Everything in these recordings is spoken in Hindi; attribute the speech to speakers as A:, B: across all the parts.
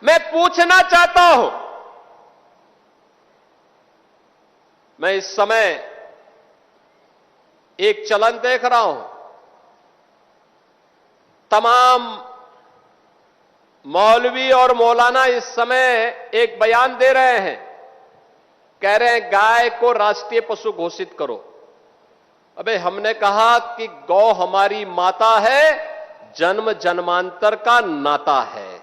A: मैं पूछना चाहता हूं, मैं इस समय एक चलन देख रहा हूं, तमाम मौलवी और मौलाना इस समय एक बयान दे रहे हैं, कह रहे हैं गाय को राष्ट्रीय पशु घोषित करो। अबे हमने कहा कि गौ हमारी माता है, जन्म जन्मांतर का नाता है।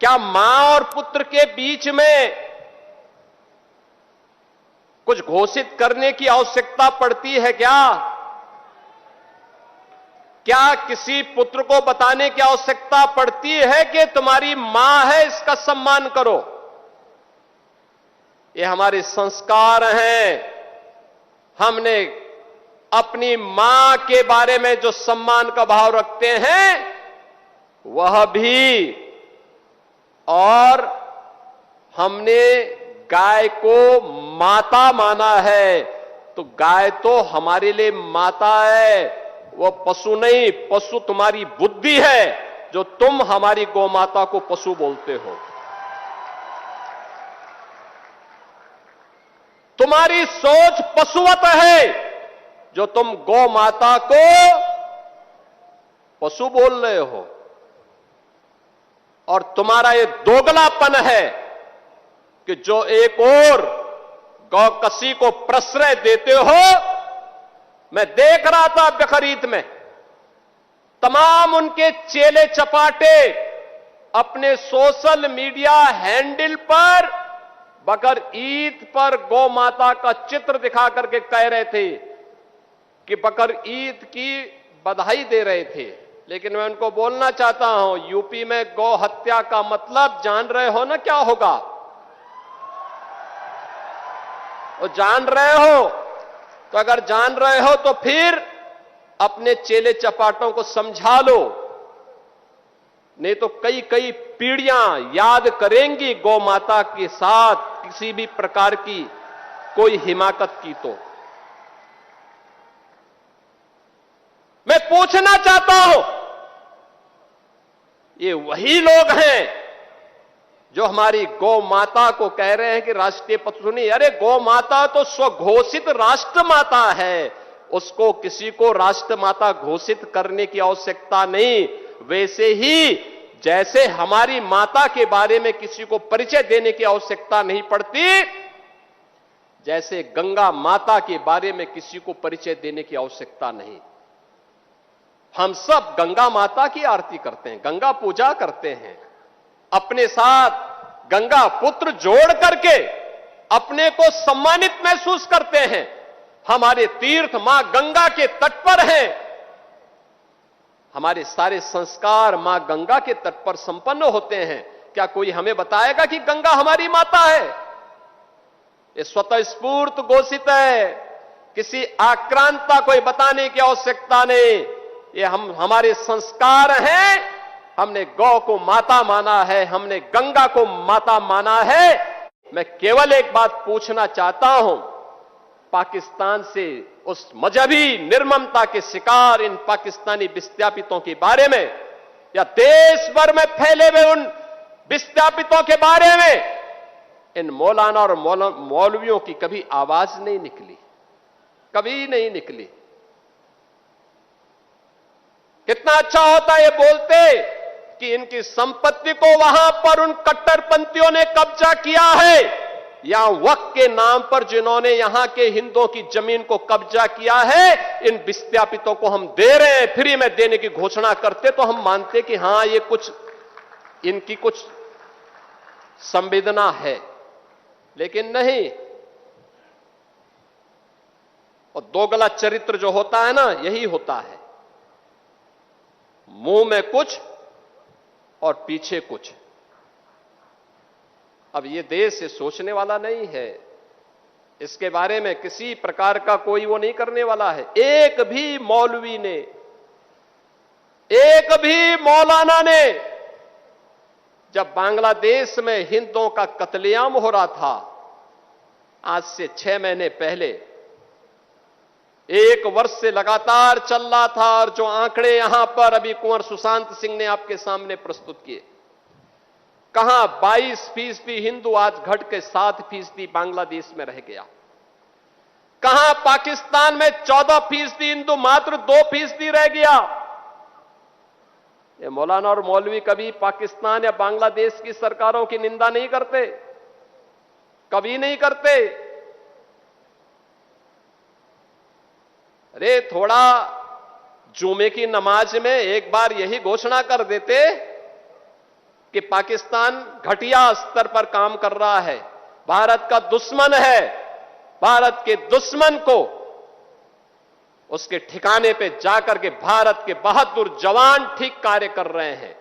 A: क्या मां और पुत्र के बीच में कुछ घोषित करने की आवश्यकता पड़ती है क्या? क्या किसी पुत्र को बताने की आवश्यकता पड़ती है कि तुम्हारी मां है, इसका सम्मान करो? ये हमारे संस्कार हैं। हमने अपनी मां के बारे में जो सम्मान का भाव रखते हैं वह भी, और हमने गाय को माता माना है, तो गाय तो हमारे लिए माता है, वो पशु नहीं। पशु तुम्हारी बुद्धि है, जो तुम हमारी गौ माता को पशु बोलते हो। तुम्हारी सोच पशुवत है, जो तुम गौ माता को पशु बोल रहे हो। और तुम्हारा ये दोगलापन है कि जो एक और गौकसी को प्रश्रय देते हो। मैं देख रहा था बकरीद में तमाम उनके चेले चपाटे अपने सोशल मीडिया हैंडल पर बकर ईद पर गौ माता का चित्र दिखा करके कह रहे थे कि बकर ईद की बधाई दे रहे थे। लेकिन मैं उनको बोलना चाहता हूं, यूपी में गौ हत्या का मतलब जान रहे हो ना क्या होगा? और जान रहे हो तो अगर जान रहे हो तो फिर अपने चेले चपाटों को समझा लो, नहीं तो कई कई पीढ़ियां याद करेंगी गौ माता के साथ किसी भी प्रकार की कोई हिमाकत की। तो मैं पूछना चाहता हूं, ये वही लोग हैं जो हमारी गौ माता को कह रहे हैं कि राष्ट्रीय पशु नहीं। अरे गौ माता तो स्वघोषित राष्ट्र माता है, उसको किसी को राष्ट्र माता घोषित करने की आवश्यकता नहीं। वैसे ही जैसे हमारी माता के बारे में किसी को परिचय देने की आवश्यकता नहीं पड़ती, जैसे गंगा माता के बारे में किसी को परिचय देने की आवश्यकता नहीं। हम सब गंगा माता की आरती करते हैं, गंगा पूजा करते हैं, अपने साथ गंगा पुत्र जोड़ करके अपने को सम्मानित महसूस करते हैं। हमारे तीर्थ मां गंगा के तट पर हैं, हमारे सारे संस्कार मां गंगा के तट पर संपन्न होते हैं। क्या कोई हमें बताएगा कि गंगा हमारी माता है? ये स्वतः स्फूर्त घोषित है, किसी आक्रांता कोई बताने की आवश्यकता नहीं। ये हमारे संस्कार हैं। हमने गौ को माता माना है, हमने गंगा को माता माना है। मैं केवल एक बात पूछना चाहता हूं, पाकिस्तान से उस मजहबी निर्ममता के शिकार इन पाकिस्तानी विस्थापितों के बारे में, या देश भर में फैले हुए उन विस्थापितों के बारे में इन मौलाना और मौलवियों की कभी आवाज नहीं निकली, कभी नहीं निकली। कितना अच्छा होता ये बोलते कि इनकी संपत्ति को वहां पर उन कट्टरपंथियों ने कब्जा किया है, या वक्फ के नाम पर जिन्होंने यहां के हिंदुओं की जमीन को कब्जा किया है, इन विस्थापितों को हम दे रहे हैं, फ्री में देने की घोषणा करते तो हम मानते कि हां ये कुछ इनकी कुछ संवेदना है। लेकिन नहीं। और दोगला चरित्र जो होता है ना, यही होता है, मुंह में कुछ और पीछे कुछ। अब ये देश ये सोचने वाला नहीं है, इसके बारे में किसी प्रकार का कोई वो नहीं करने वाला है। एक भी मौलवी ने, एक भी मौलाना ने, जब बांग्लादेश में हिंदुओं का कत्लेआम हो रहा था आज से 6 महीने पहले, 1 वर्ष से लगातार चल रहा था और जो आंकड़े यहां पर अभी कुंवर सुशांत सिंह ने आपके सामने प्रस्तुत किए, कहां 22% हिंदू आज घट के 7% बांग्लादेश में रह गया। कहां पाकिस्तान में 14% हिंदू मात्र 2% रह गया। ये मौलाना और मौलवी कभी पाकिस्तान या बांग्लादेश की सरकारों की निंदा नहीं करते, कभी नहीं करते। अरे थोड़ा जुमे की नमाज में एक बार यही घोषणा कर देते कि पाकिस्तान घटिया स्तर पर काम कर रहा है, भारत का दुश्मन है, भारत के दुश्मन को उसके ठिकाने पे जाकर के भारत के बहादुर जवान ठीक कार्य कर रहे हैं,